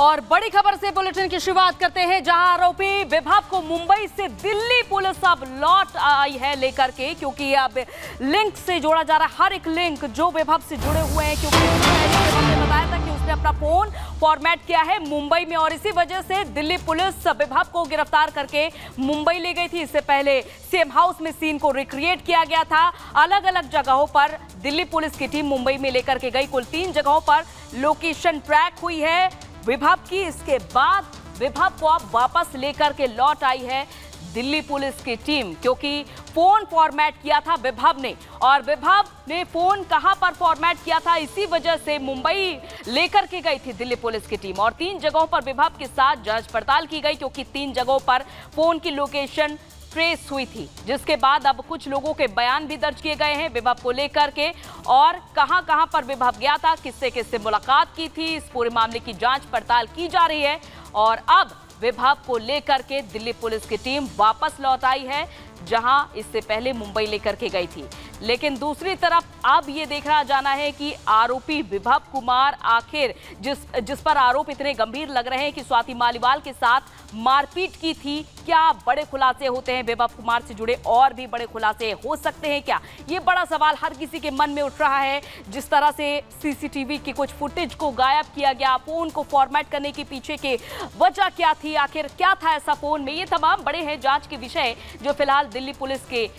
और बड़ी खबर से बुलेटिन की शुरुआत करते हैं, जहां आरोपी विभव को मुंबई से दिल्ली पुलिस अब लौट आई है लेकर के, क्योंकि अब लिंक से जोड़ा जा रहा है हर एक लिंक जो विभव से जुड़े हुए हैं, क्योंकि ने बताया था कि उसने अपना फोन फॉर्मेट किया है मुंबई में और इसी वजह से दिल्ली पुलिस विभव को गिरफ्तार करके मुंबई ले गई थी। इससे पहले सेम हाउस में सीन को रिक्रिएट किया गया था। अलग अलग जगहों पर दिल्ली पुलिस की टीम मुंबई में लेकर के गई। कुल 3 जगहों पर लोकेशन ट्रैक हुई है विभव की। इसके बाद विभव को अब वापस लेकर के लौट आई है दिल्ली पुलिस की टीम, क्योंकि फोन फॉर्मेट किया था विभव ने, और विभव ने फोन कहां पर फॉर्मेट किया था इसी वजह से मुंबई लेकर के गई थी दिल्ली पुलिस की टीम। और 3 जगहों पर विभव के साथ जांच पड़ताल की गई, क्योंकि 3 जगहों पर फोन की लोकेशन ट्रेस हुई थी, जिसके बाद अब कुछ लोगों के बयान भी दर्ज किए गए हैं विभव को लेकर के, और कहां पर विभव गया था, किससे किससे मुलाकात की थी, इस पूरे मामले की जांच पड़ताल की जा रही है। और अब विभव को लेकर के दिल्ली पुलिस की टीम वापस लौट आई है, जहां इससे पहले मुंबई लेकर के गई थी। लेकिन दूसरी तरफ अब ये देखना जाना है कि आरोपी विभव कुमार आखिर जिस पर आरोप इतने गंभीर लग रहे हैं कि स्वाति मालीवाल के साथ मारपीट की थी, क्या बड़े खुलासे होते हैं विभव कुमार से जुड़े, और भी बड़े खुलासे हो सकते हैं क्या? ये बड़ा सवाल हर किसी के मन में उठ रहा है। जिस तरह से सीसीटीवी की कुछ फुटेज को गायब किया गया, फोन को फॉर्मेट करने के पीछे के वजह क्या थी, आखिर क्या था ऐसा फोन में, ये तमाम बड़े हैं जांच के विषय जो फिलहाल दिल्ली पुलिस के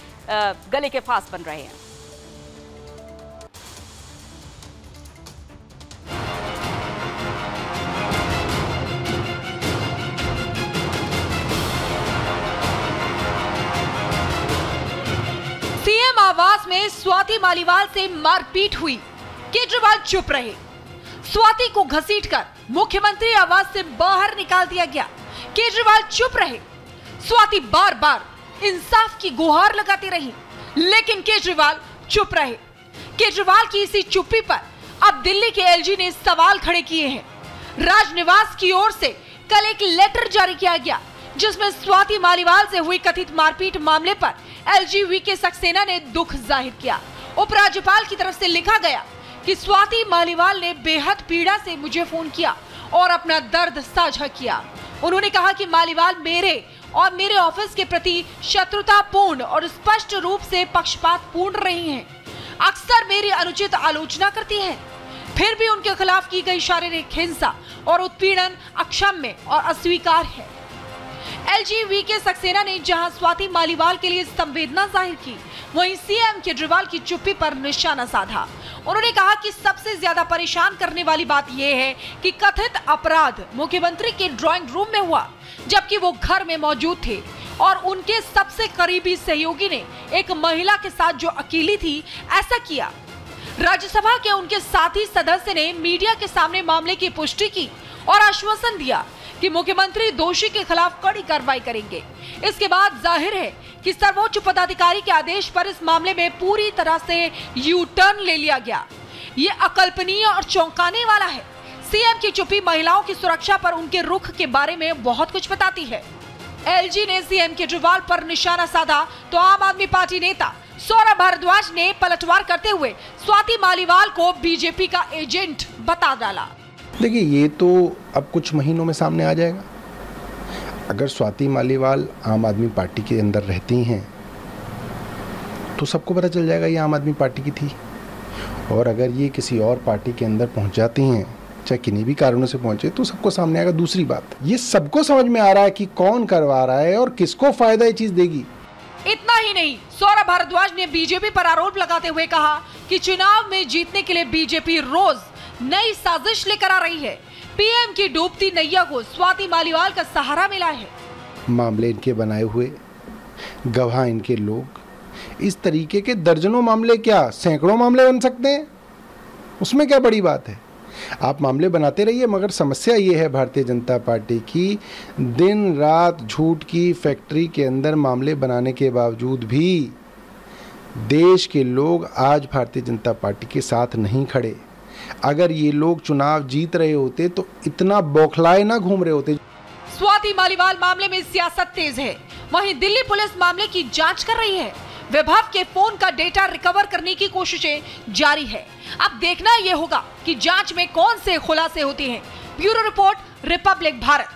गले के फांस बन रहे हैं। सीएम आवास में स्वाति मालीवाल से मारपीट हुई, केजरीवाल चुप रहे। स्वाति को घसीटकर मुख्यमंत्री आवास से बाहर निकाल दिया गया, केजरीवाल चुप रहे। स्वाति बार बार इंसाफ की गुहार लगाती रही, लेकिन केजरीवाल चुप रहे। केजरीवाल की इसी चुप्पी पर अब दिल्ली के एलजी ने सवाल खड़े किए हैं। राजनिवास की ओर से कल एक लेटर जारी किया गया, जिसमें स्वाति मालीवाल से हुई कथित मारपीट मामले पर एलजी वीके सक्सेना ने दुख जाहिर किया। उपराज्यपाल की तरफ से लिखा गया कि स्वाति मालीवाल ने बेहद पीड़ा से मुझे फोन किया और अपना दर्द साझा किया। उन्होंने कहा कि मालीवाल मेरे और मेरे ऑफिस के प्रति शत्रुतापूर्ण और स्पष्ट रूप से पक्षपातपूर्ण रही हैं। अक्सर मेरी अनुचित आलोचना करती हैं। फिर भी उनके खिलाफ की गई शारीरिक हिंसा और उत्पीड़न अक्षम्य और अस्वीकार है। एलजी वीके सक्सेना ने जहां स्वाति मालीवाल के लिए संवेदना जाहिर की, वहीं सीएम केजरीवाल की चुप्पी पर निशाना साधा। उन्होंने कहा कि सबसे ज्यादा परेशान करने वाली बात यह है कि कथित अपराध मुख्यमंत्री के ड्राइंग रूम में हुआ, जबकि वो घर में मौजूद थे और उनके सबसे करीबी सहयोगी ने एक महिला के साथ जो अकेली थी ऐसा किया। राज्यसभा के उनके साथी सदस्य ने मीडिया के सामने मामले की पुष्टि की और आश्वासन दिया कि मुख्यमंत्री दोषी के खिलाफ कड़ी कार्रवाई करेंगे। इसके बाद जाहिर है कि सर्वोच्च पदाधिकारी के आदेश पर इस मामले में पूरी तरह से यू टर्न ले लिया गया। ये अकल्पनीय और चौंकाने वाला है। सीएम की चुप्पी महिलाओं की सुरक्षा पर उनके रुख के बारे में बहुत कुछ बताती है। एलजी ने सीएम केजरीवाल पर निशाना साधा तो आम आदमी पार्टी नेता सौरभ भारद्वाज ने पलटवार करते हुए स्वाति मालीवाल को बीजेपी का एजेंट बता डाला। देखिए, ये तो अब कुछ महीनों में सामने आ जाएगा। अगर स्वाति मालीवाल आम आदमी पार्टी के अंदर रहती हैं तो सबको पता चल जाएगा ये आम आदमी पार्टी की थी, और अगर ये किसी और पार्टी के अंदर पहुंच जाती हैं, चाहे किन्हीं भी कारणों से पहुंचे, तो सबको सामने आएगा। दूसरी बात, ये सबको समझ में आ रहा है कि कौन करवा रहा है और किसको फायदा ये चीज देगी। इतना ही नहीं, सौरभ भारद्वाज ने बीजेपी पर आरोप लगाते हुए कहा कि चुनाव में जीतने के लिए बीजेपी रोज नई साजिश लेकर आ रही है। पीएम की डूबती नैया को स्वाति मालीवाल का सहारा मिला है। मामले इनके बनाए हुए, गवाह इनके लोग, इस तरीके के दर्जनों मामले, क्या सैकड़ों मामले बन सकते हैं, उसमें क्या बड़ी बात है। आप मामले बनाते रहिए, मगर समस्या ये है भारतीय जनता पार्टी की, दिन रात झूठ की फैक्ट्री के अंदर मामले बनाने के बावजूद भी देश के लोग आज भारतीय जनता पार्टी के साथ नहीं खड़े। अगर ये लोग चुनाव जीत रहे होते तो इतना बौखलाए ना घूम रहे होते। स्वाति मालीवाल मामले में सियासत तेज है, वहीं दिल्ली पुलिस मामले की जांच कर रही है। विभव के फोन का डेटा रिकवर करने की कोशिशें जारी है। अब देखना यह होगा कि जांच में कौन से खुलासे होते हैं। Bureau report, Republic Bharat.